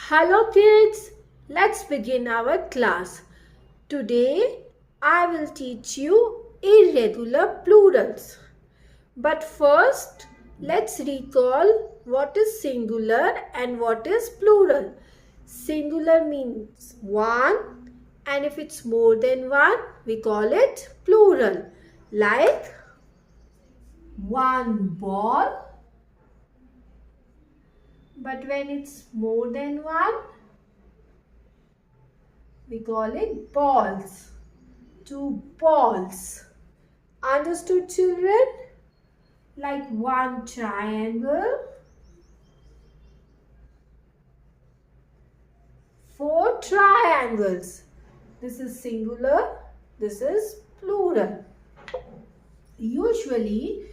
Hello kids, let's begin our class. Today I will teach you irregular plurals. But first let's recall what is singular and what is plural. Singular means one, and if it's more than one we call it plural. Like one ball. But when it's more than one, we call it balls. Two balls. Understood, children? Like one triangle, four triangles. This is singular, this is plural. Usually,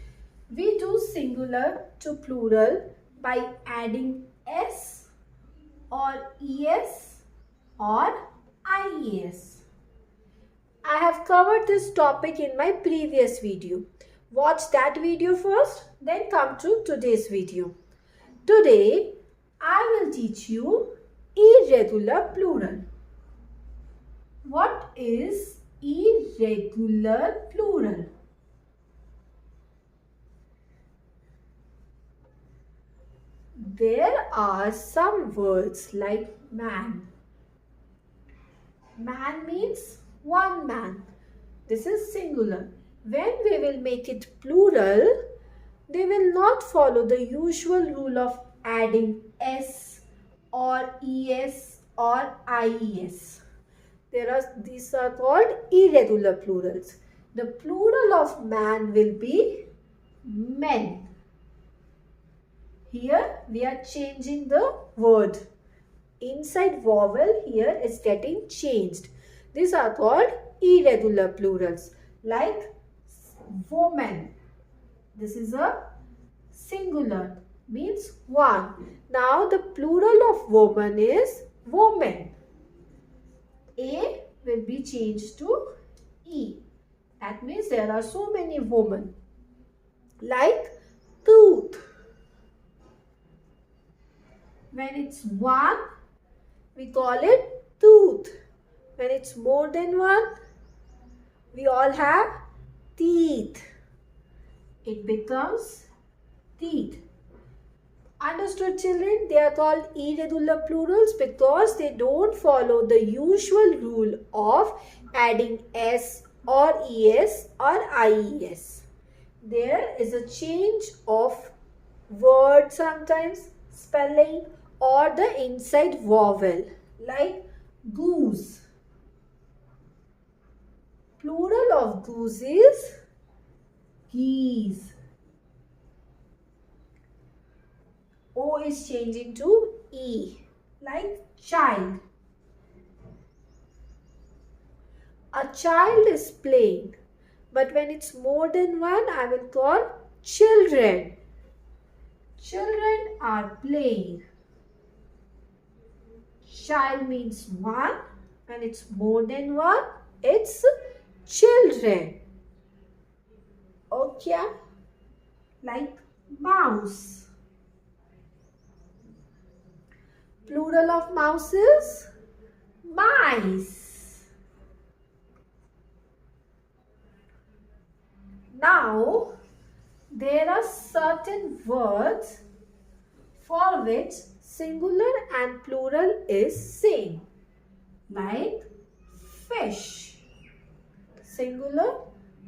we do singular to plural by adding s or es or ies. I have covered this topic in my previous video. Watch that video first, then come to today's video. Today, I will teach you irregular plural. What is irregular plural? There are some words like man. Man means one man. This is singular. When we will make it plural, they will not follow the usual rule of adding s or es or ies. These are called irregular plurals. The plural of man will be men. Here we are changing the word. Inside vowel here is getting changed. These are called irregular plurals. Like woman. This is a singular, means one. Now the plural of woman is woman. A will be changed to E. That means there are so many women. Like tooth. When it's one, we call it tooth. When it's more than one, we all have teeth. It becomes teeth. Understood, children? They are called irregular plurals because they don't follow the usual rule of adding s or es or ies. There is a change of word sometimes, spelling, or the inside vowel, like goose. Plural of goose is geese. O is changing to E, like child. A child is playing, but when it's more than one, I will call children. Children are playing. Child means one. When it's more than one, it's children. Okay? Like mouse. Plural of mouse is mice. Now, there are certain words for which singular and plural is same. Like fish. Singular,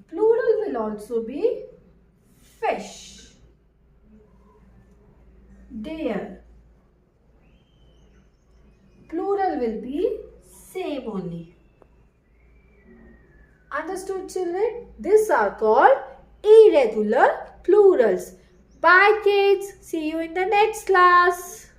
plural will also be fish. Deer. Plural will be same only. Understood, children? These are called irregular plurals. Bye kids. See you in the next class.